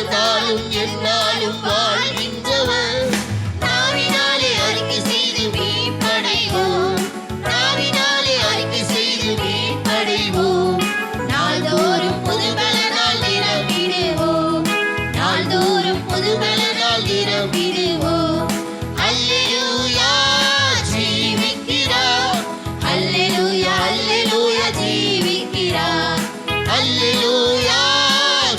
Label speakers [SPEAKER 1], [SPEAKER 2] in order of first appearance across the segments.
[SPEAKER 1] பிறந்தாலும் என்னாலும் வாழ்கின்றவர். நாவினாலே அறிக்கை செய்து மீட்படைவோம், நாவினாலே அறிக்கை செய்து மீட்படைவோம். நாள்தோறும் புதுபலனால் நிரம்பிடுவோம், நாள்தோறும் புதுபலனால் நிரம்பிடுவோம். அல்லேலூயா ஜீவிக்கிறார், அல்லேலூயா அல்லேலூயா ஜீவிக்கிறார், அல்லேலூயா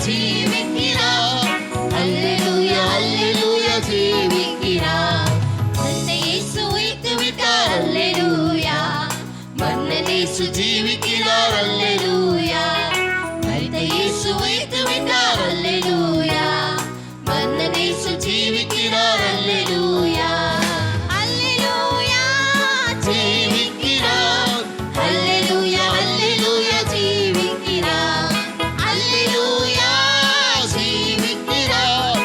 [SPEAKER 1] ஜீவிக்கிறார், அல்லேலூயா அல்லேலூயா ஜீவிக்கிறார். மன்னை இயேசு உயிர்த்து விட்டார், அல்லேலூயா. மன்னன் இயேசு ஜீவிக்கிறார், அல்லேலூயா. மரித்த இயேசு உயிர்த்து விட்டார், அல்லேலூயா. மன்னன் இயேசு ஜீவிக்கிறார், அல்லேலூயா. அல்லேலூயா ஜீவிக்கிறார், அல்லேலூயா அல்லேலூயா ஜீவிக்கிறார், அல்லேலூயா ஜீவிக்கிறார்,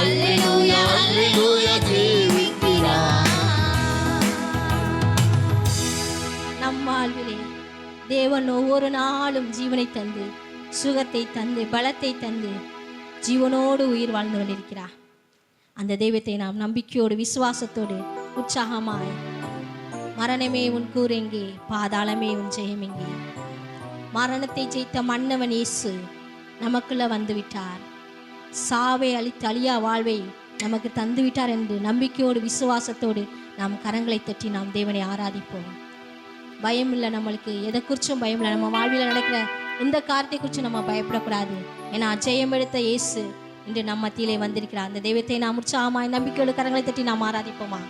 [SPEAKER 1] அல்லேலூயா அல்லேலூயா ஜீவிக்கிறார்.
[SPEAKER 2] நம் வாழ்விலே தேவன் ஒவ்வொரு நாளும் ஜீவனை தந்து, சுகத்தை தந்து, பலத்தை தந்து, ஜீவனோடு உயிர் வாழ்ந்து கொண்டிருக்கிறார். அந்த தெய்வத்தை நாம் நம்பிக்கையோடு விசுவாசத்தோடு உற்சாகமாய், மரணமே உன் கூர் எங்கே, பாதாளமே உன் ஜெயம் எங்கே, மரணத்தை ஜெயித்த மன்னவன் இயேசு நமக்குள்ள வந்து விட்டார், சாவை அழித்து அழியா வாழ்வை நமக்கு தந்து விட்டார் என்று நம்பிக்கையோடு விசுவாசத்தோடு நாம் கரங்களை தட்டி நாம் தேவனை ஆராதிப்போம். பயம் இல்லை, நம்மளுக்கு எதை குறிச்சும் பயம் இல்லை. நம்ம வாழ்வில் நடக்கிற எந்த காரியத்தை குறிச்சும் நம்ம பயப்படக்கூடாது. ஏன்னா ஜெயம் எடுத்த இயேசு இன்று நம்ம மத்தியிலே வந்திருக்கிறார். அந்த தெய்வத்தை நாம் உற்சாகமாய் நம்பிக்கையோடு கரங்களை தட்டி நாம் ஆராதிப்போமா?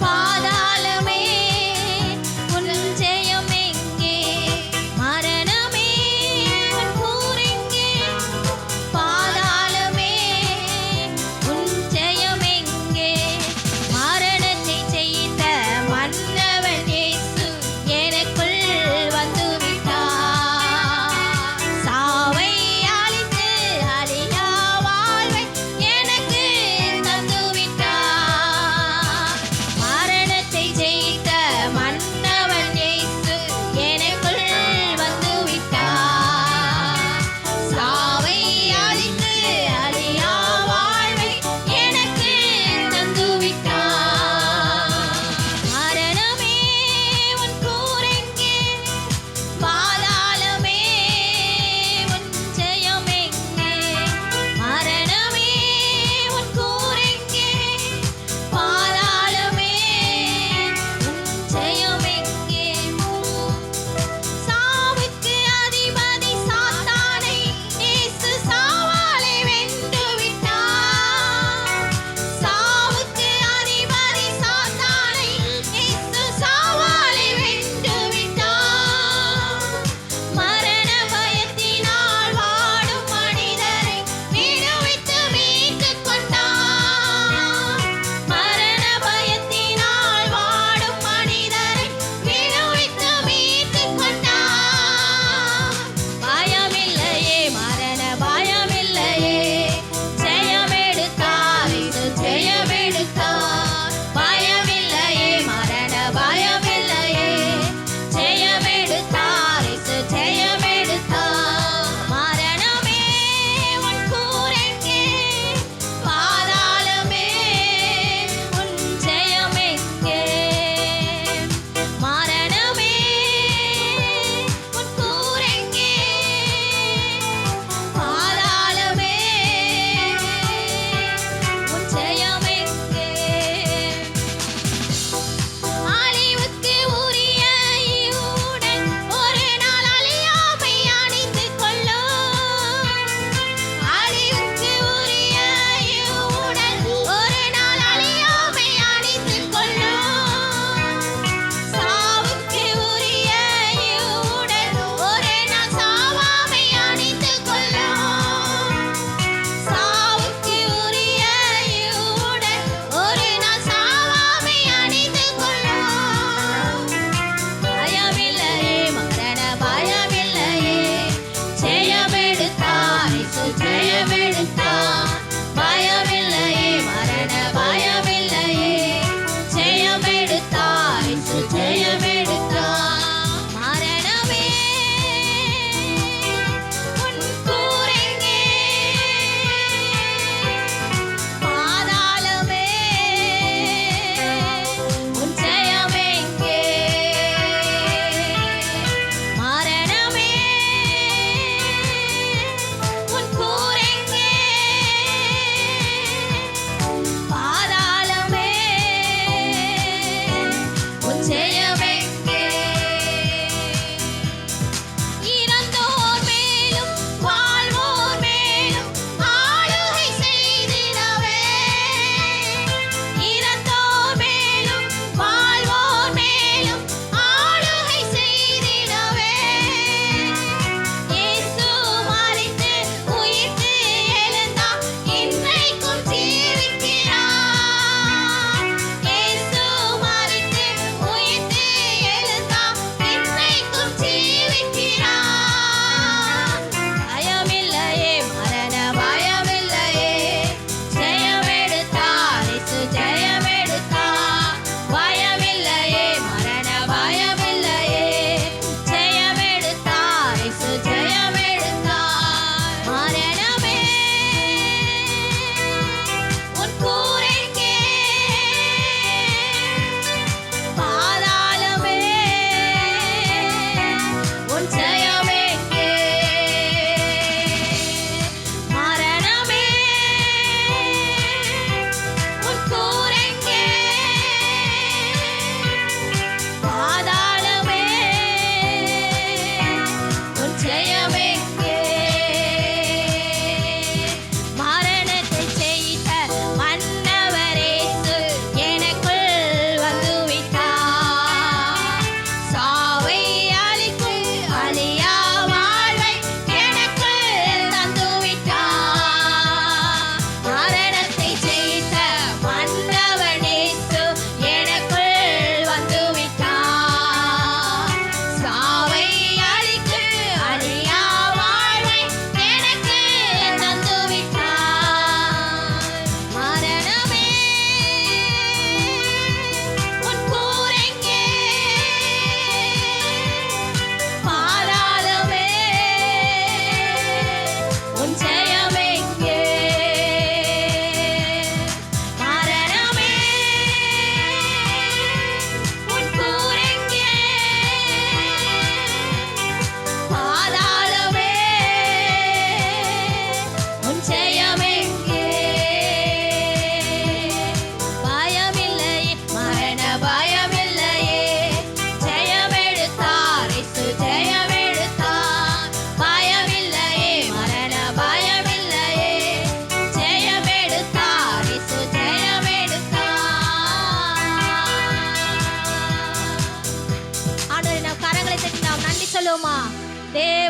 [SPEAKER 1] பாதாளமே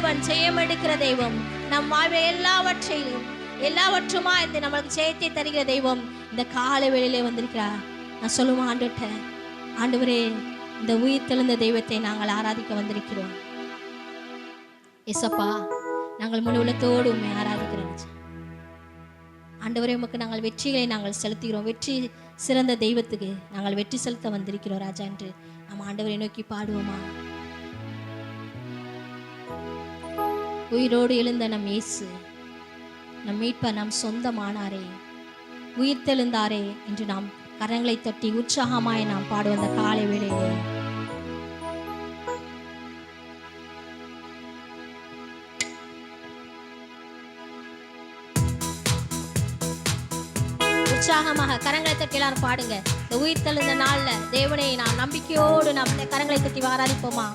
[SPEAKER 2] தேவன் ஜெயம் எடுக்கிற தெய்வம். நம் வாழ்வை எல்லாவற்றுமா இந்த நம்மளுக்கு ஜெயத்தை தருகிற தெய்வம் இந்த காலை வேளையிலே வந்திருக்கிறார். நான் சொல்லுவேன் ஆண்டுகிட்ட, ஆண்டவரே இந்த உயிர் தெழுந்த தெய்வத்தை நாங்கள் ஆராதிக்க வந்திருக்கிறோம். இயேசப்பா, நாங்கள் முழு உள்ளத்தோடு உண்மை ஆராதிக்கிறோம். ஆண்டவரே, உமக்கு நாங்கள் வெற்றிகளை நாங்கள் செலுத்துகிறோம். வெற்றி சிறந்த தெய்வத்துக்கு நாங்கள் வெற்றி செலுத்த வந்திருக்கிறோம் ராஜா என்று நாம் ஆண்டவரை நோக்கி பாடுவோமா? உயிரோடு எழுந்த நம் இயேசு, நம் மீட்பர், நம் சொந்தமானாரே, உயிர் தெழுந்தாரே என்று நாம் கரங்களை தட்டி உற்சாகமாய் நாம் பாடுவோம் அந்த காலை வேளையிலே. உற்சாகமாக கரங்களை தட்டி எல்லாரும் பாடுங்க. இந்த உயிர் தெழுந்த நாள்ல தேவனை நாம் நம்பிக்கையோடு நாம் கரங்களை தட்டி ஆராதிப்போமா?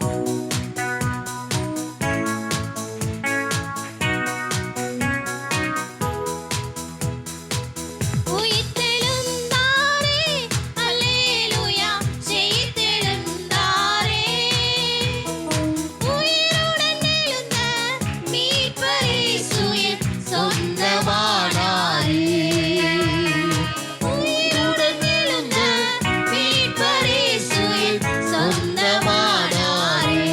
[SPEAKER 1] சொந்தமானாரே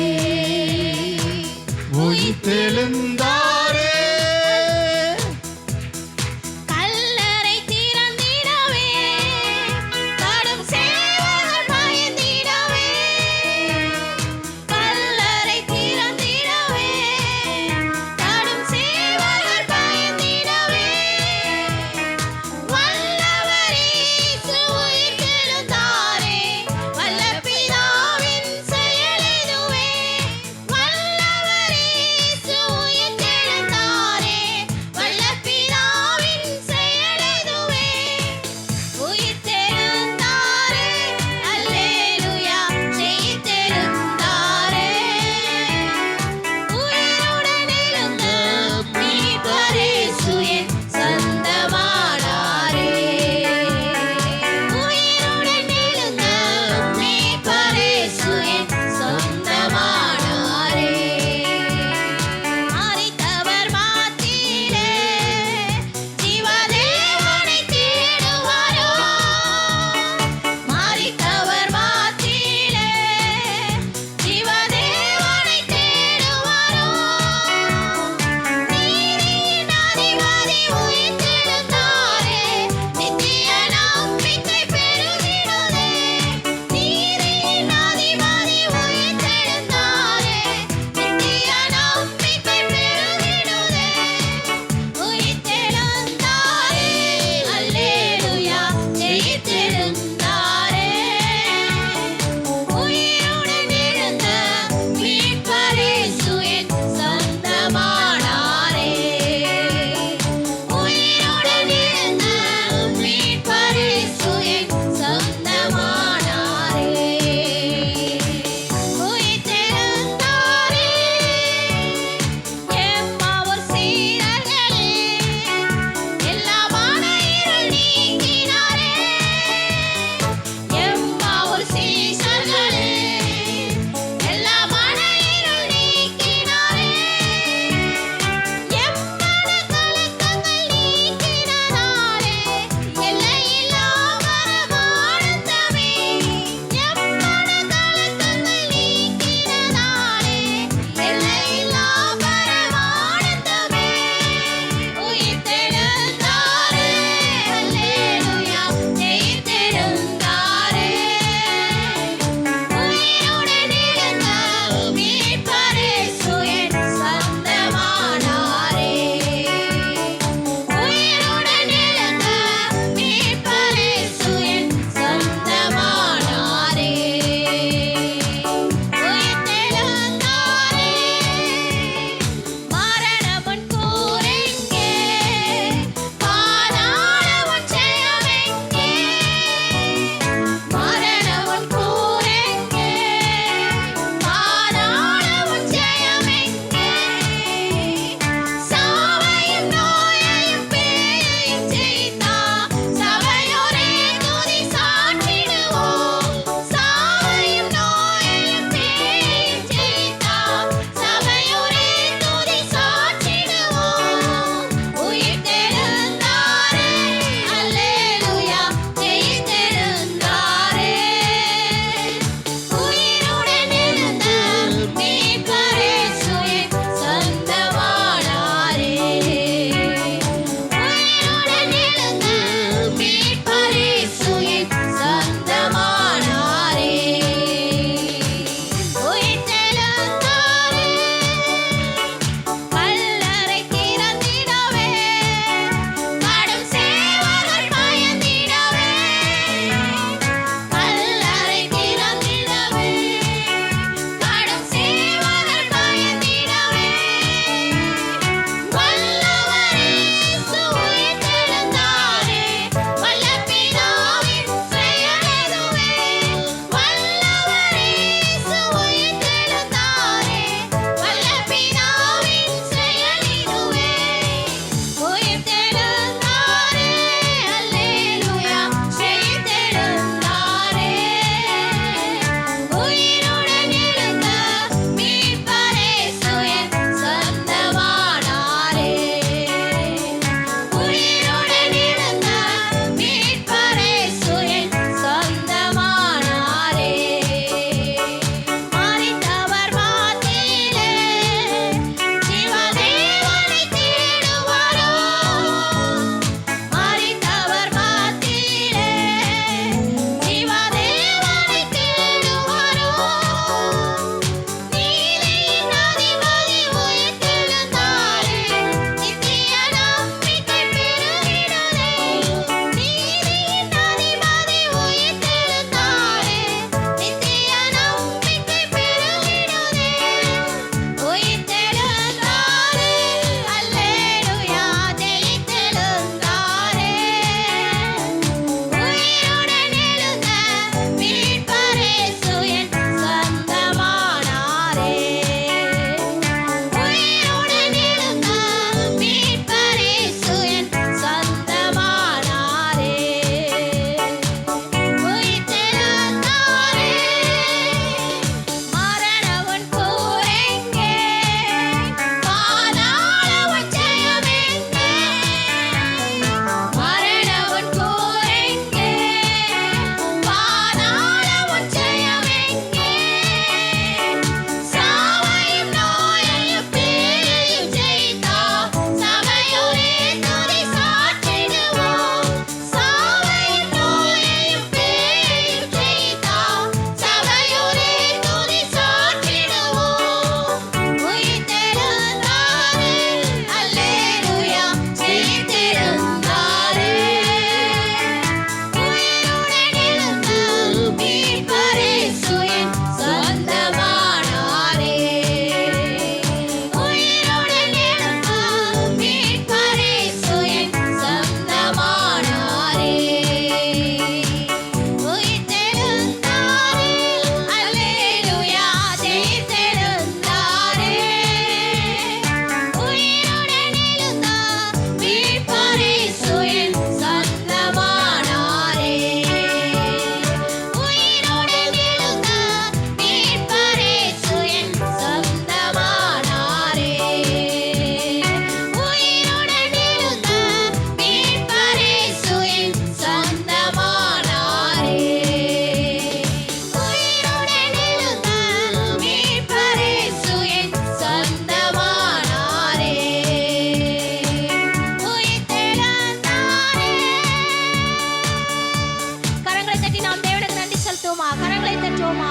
[SPEAKER 2] உயர்த்துவோமா, கரங்களை தட்டுவோமா.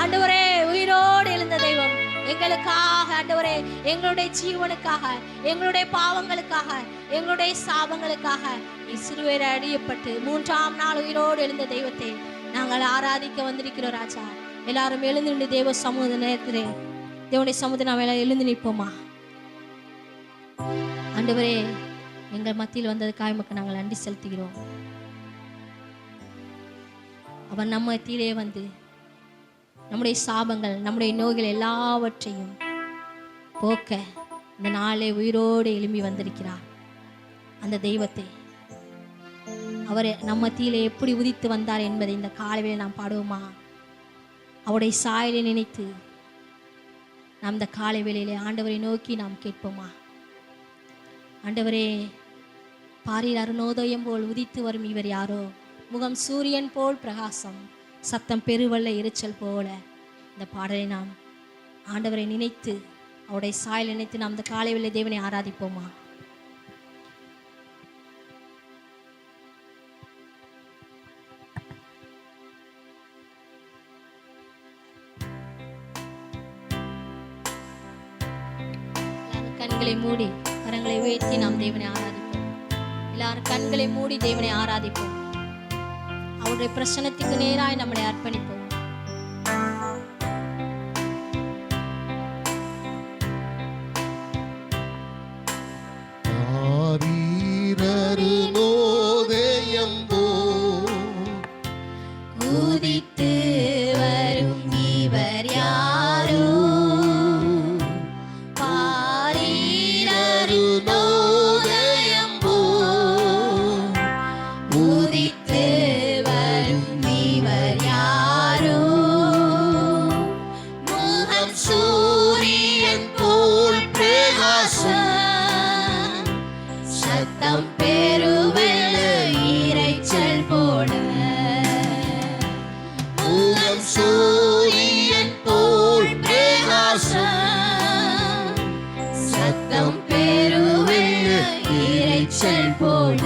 [SPEAKER 2] ஆண்டவரே, உயிரோடு எழுந்த தெய்வம், எங்களுக்காக ஆண்டவரே, எங்களுடைய ஜீவனுக்காக, எங்களுடைய பாவங்களுக்காக, எங்களுடைய சாபங்களுக்காக சிலுவையில் அடியப்பட்டு 3ஆம் நாள் உயிரோடு எழுந்த தெய்வத்தை நாங்கள் ஆராதிக்க வந்திருக்கிறோம் ராஜா. எல்லாரும் எழுந்து நின்று தேவ சமூக நேரத்திலே தேவனுடைய சமூகத்தை நாம் எல்லாம் எழுந்து நிற்போமா. ஆண்டவரே, எங்கள் மத்தியில் வந்ததுக்காக உமக்கு நாங்கள் நன்றி செலுத்துகிறோம். அவன் நம்ம மத்தியிலே வந்து நம்முடைய சாபங்கள், நம்முடைய நோய்கள் எல்லாவற்றையும் போக்க இந்த நாளே உயிரோடு எழும்பி வந்திருக்கிறார். அந்த தெய்வத்தை அவரை நம்ம மத்தியிலே எப்படி உதித்து வந்தார் என்பதை இந்த காலையில் நாம் பாடுவோமா. அவருடைய சாயலை நினைத்து நாம் இந்த காலை வேளையிலே ஆண்டவரை நோக்கி நாம் கேட்போமா. ஆண்டவரே, பாரில் அருணோதயம் போல் உதித்து வரும் இவர் யாரோ, முகம் சூரியன் போல் பிரகாசம், சத்தம் பெருவெள்ள இரைச்சல் போல. இந்த பாடலை நாம் ஆண்டவரை நினைத்து, அவருடைய சாயல் நினைத்து நாம் இந்த காலை வேளை தேவனை ஆராதிப்போமா. கண்களை மூடி கரங்களை உயர்த்தி நாம் தேவனை ஆராதிப்போம். எல்லாரும் கண்களை மூடி தேவனை ஆராதிப்போம். அவருடைய பிரசன்னத்துக்கு நேராய் நம்மளை அர்ப்பணிப்போம்.
[SPEAKER 1] உதித்து வரும் இவர் யாரோ, உதித்து வரும் இவர் யாரோ, முகம் சூரியன் போல் பிரகாசம், சத்தம் பெருவெள்ள இரைச்சல் போல. முகம் சூரியன் போல் பிரகாசம், சத்தம் பெருவெள்ள இரைச்சல் போல.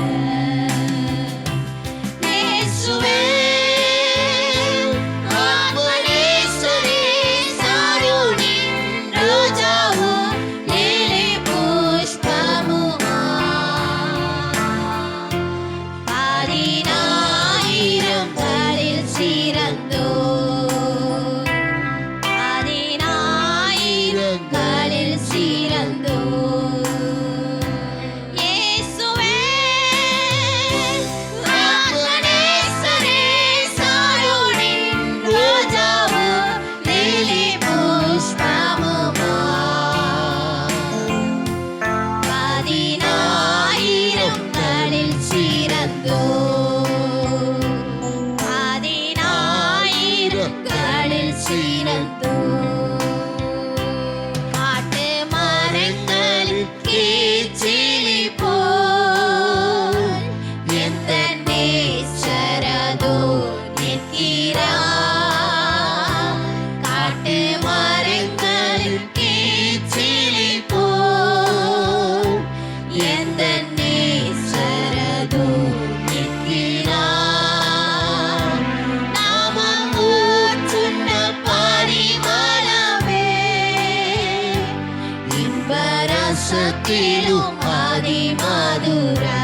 [SPEAKER 1] ரசத்திலும் அதிமதுரா,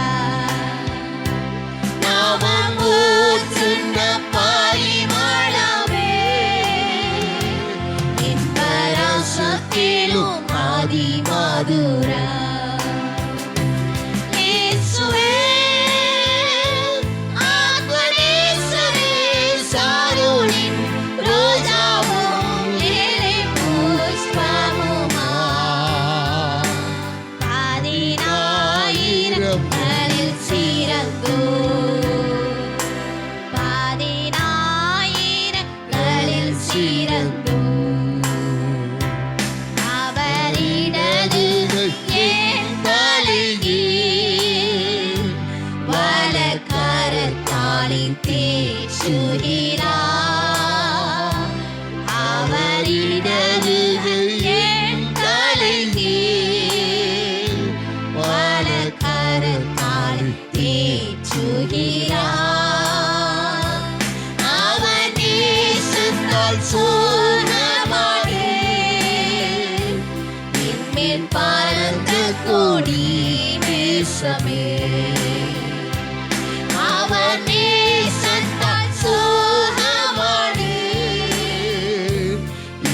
[SPEAKER 1] நாமம் ஊற்றுண்ட பரிமளமே, இன்ப ரசத்திலும் அதிமதுரா. அவனே சோகமானே என்மேல் பறந்த கொடி நேசமே அவர் நேசத்தால் சோகமானே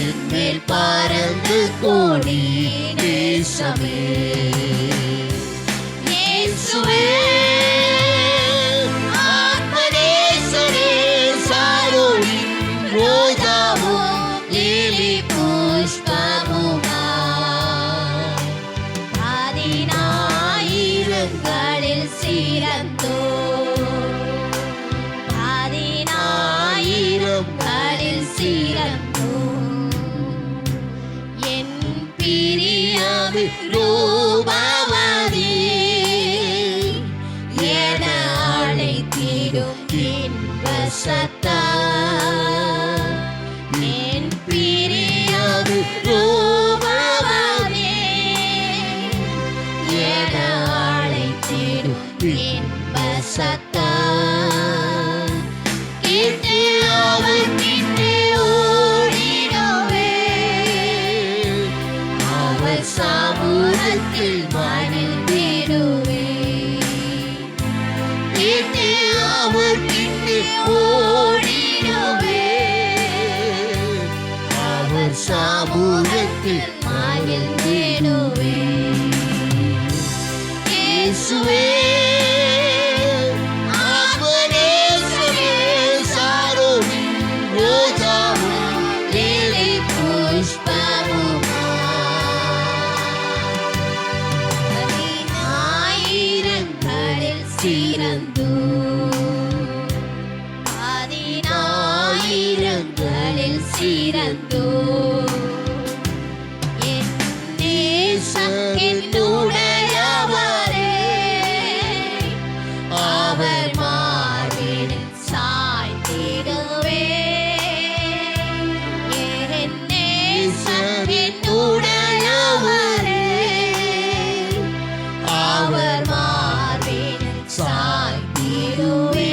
[SPEAKER 1] என்மேல் பறந்த கொடி நேசமே இயேசுவே ஆத்மநேசரே சாரோனின் ரோஜாவும் லிலி புஷ்பமுமாய் 10000ங்களில் சிறந்தோர் என் பிரியமே ரூபவதி என அழைத்திடும் இன்ப சத்தம் என் பிரியமே ரூபவதி என அழைத்திடும் இன்ப சத்தம் கேட்டு அவர் கிட்டே ஓடினோவே அவர் சமூகத்தில் மகிழ்ந்திடுவே கேட்டு அவர் கிட்டே ஓடினோவே அவர் சமூகத்தில் மகிழ்ந்திடுவே இயேசுவே சிறந்தோ என் நேசம் என்னுடையவரே அவர் மார்பினில் சாய்ந்திடுவே என் நேசம் என்னுடையவரே அவர் மார்பினில் சாய்ந்திடுவே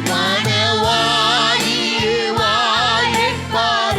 [SPEAKER 1] மனவாழியே வாழப்பார்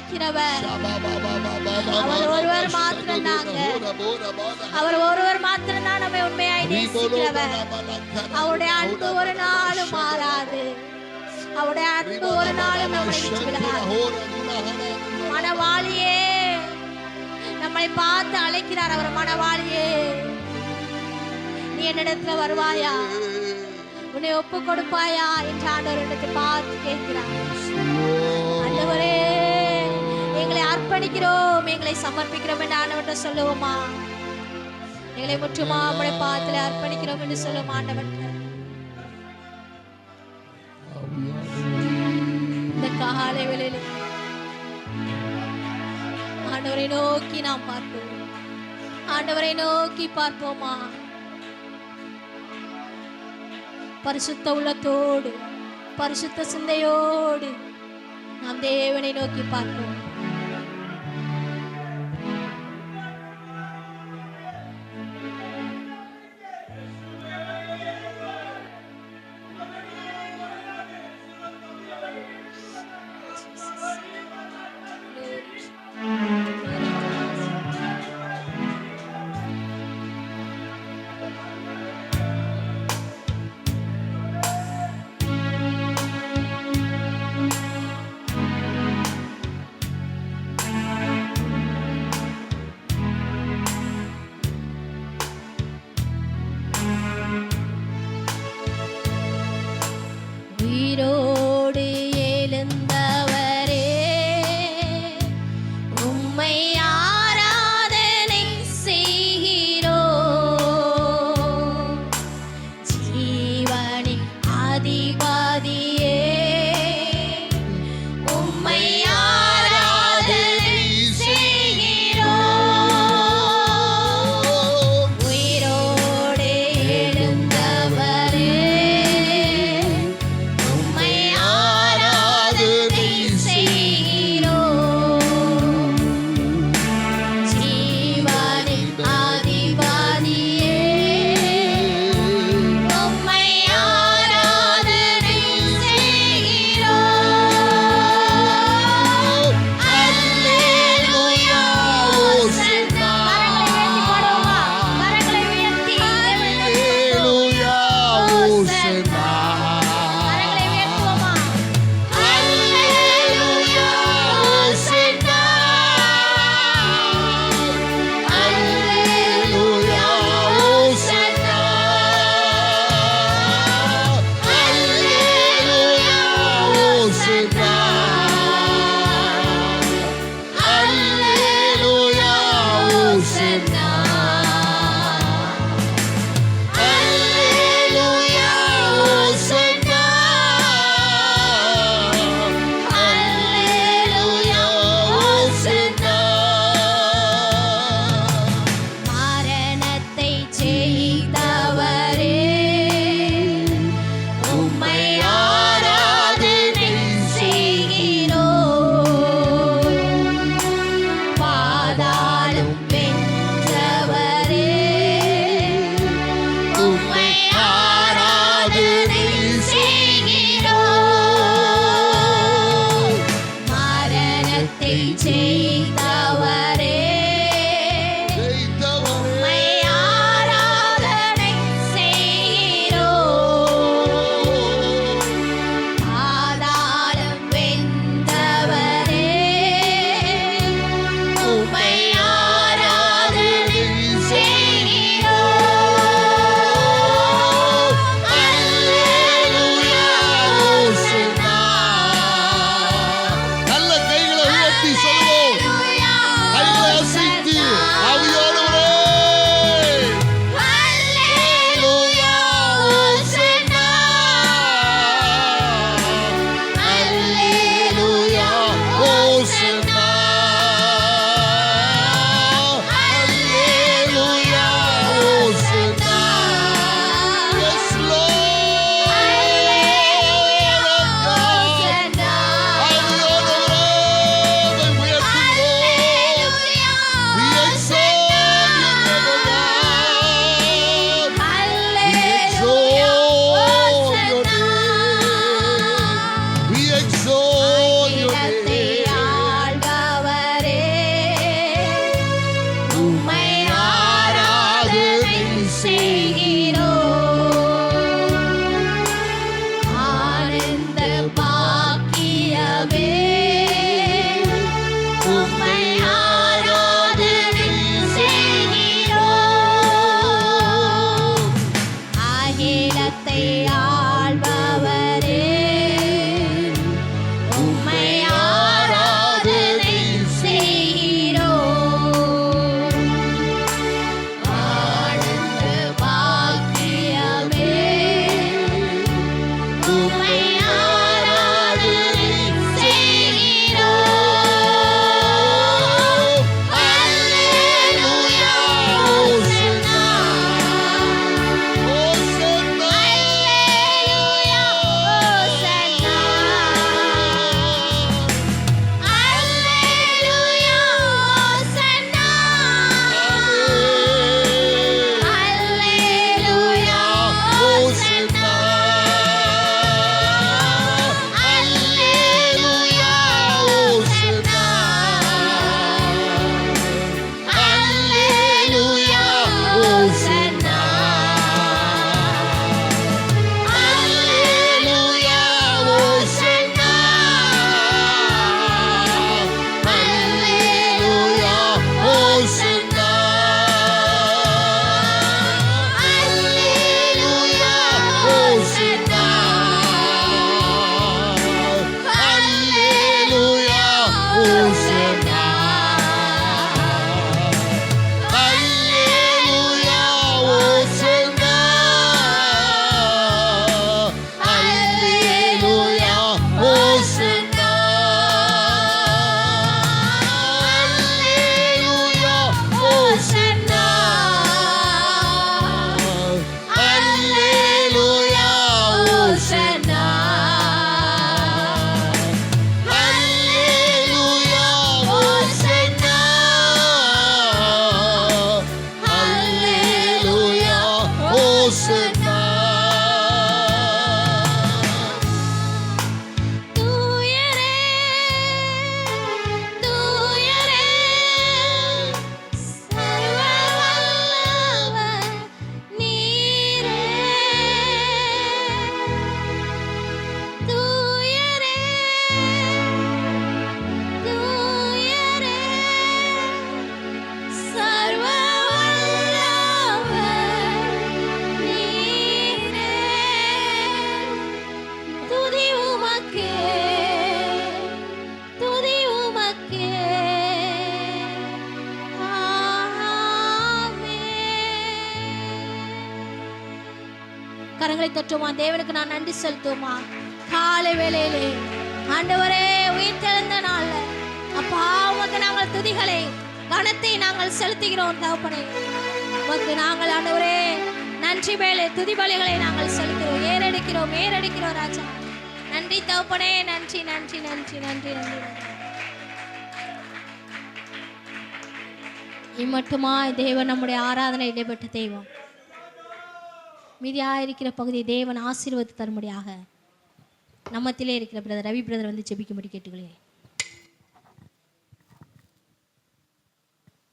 [SPEAKER 2] நேசிக்கிறவர். அவர் ஒருவர் மாத்திரம் தாங்க. அவர் ஒருவர் மாத்திரம் தான் நம்மை உண்மையாய் நேசிக்கிறவர். அவருடைய அன்பு ஒரு நாளும் மாறாது. அவருடைய அன்பு ஒரு நாளும் நம்மை விட்டு விடாது. மனவாளியே, நம்மை பார்த்து அழைக்கிறார். அவர் மனவாளியே, நீ என்னிடத்துல வருவாயா, உன்னை ஒப்பு கொடுப்பாயா என்று ஆண்டவர் இடத்தை பார்த்து கேட்கிறார். ஆண்டவரே, எங்களை அர்ப்பணிக்கிறோம், எங்களை சமர்ப்பிக்கிறோம் என்று ஆண்டவர்கிட்ட சொல்லுவோமா? எங்களை முற்றுமா உம்முடைய பாதத்திலே அர்ப்பணிக்கிறோம் என்று சொல்லுவோம் ஆண்டவர்கிட்ட. இந்த காலை வேளையிலே ஆண்டவரை நோக்கி நாம் பார்ப்போம். ஆண்டவரை நோக்கி பார்ப்போமா? பரிசுத்த உள்ளத்தோடு, பரிசுத்த சிந்தையோடு நாம் தேவனை நோக்கி பார்ப்போம்.
[SPEAKER 1] செய்கிறோம். ஆனந்த பாக்கியமே உம்மை ஆராதனை செய்கிறோம். அகிலத்தை ஆள்பவரே உம்மை ஆராதனை செய்கிறோம். ஆனந்த பாக்கியமே உம்மை ஆராதனை செய்கிறோம். அல்லேலூயா ஓசன்னா. அல்லேலூயா ஓசன்னா. அல்லேலூயா ஓசன்னா. அல்லேலூயா ஓசன்னா. அல்லேலூயா ஓசன்னா. அல்லேலூயா ஓசன்னா. அல்லேலூயா ஓசன்னா. அல்லேலூயா ஓசன்னா. அல்லேலூயா ஓசன்னா. அல்லேலூயா ஓசன்னா. அல்லேலூயா ஓசன்னா. அல்லேலூயா ஓசன்னா. அல்லேலூயா ஓசன்னா. அல்லேலூயா ஓசன்னா. அல்லேலூயா ஓசன்னா. அல்லேலூயா ஓசன்னா. தூயரே தூயரே சர்வ வல்லவர் நீரே. தூயரே தூயரே சர்வ வல்லவர் நீரே. துதி உமக்கே துதி உமக்கே. கரங்களை தட்டுமா, தேவனுக்கு நான் நன்றி செலுத்துவோமா. காலை வேளையிலே ஆண்டவரே உயிர்த்தெழுந்த நாள்ல அப்பா உமக்கு நாங்கள் துதிகளை கனத்தை நாங்கள் செலுத்துகிறோம் தகப்பனே. உமக்கு நாங்கள் ஆண்டவரே நன்றி வேலை துதி பலிகளை நாங்கள் செலுத்துகிறோம், ஏறெடுக்கிறோம் ராஜா. நன்றி தகப்பனே, நன்றி நன்றி நன்றி நன்றி நன்றி. இம்மட்டுமாய் தேவன் நம்முடைய ஆராதனை இடைப்பட்ட தெய்வம். மீதியாயிருக்கிற பகுதியை தேவன் ஆசீர்வதித்து தரும்படியாக நம்மத்திலே இருக்கிற பிரதர் ரவி பிரதர் வந்து ஜெபிக்கும்படி கேட்டுக்கொள்கிறேன்.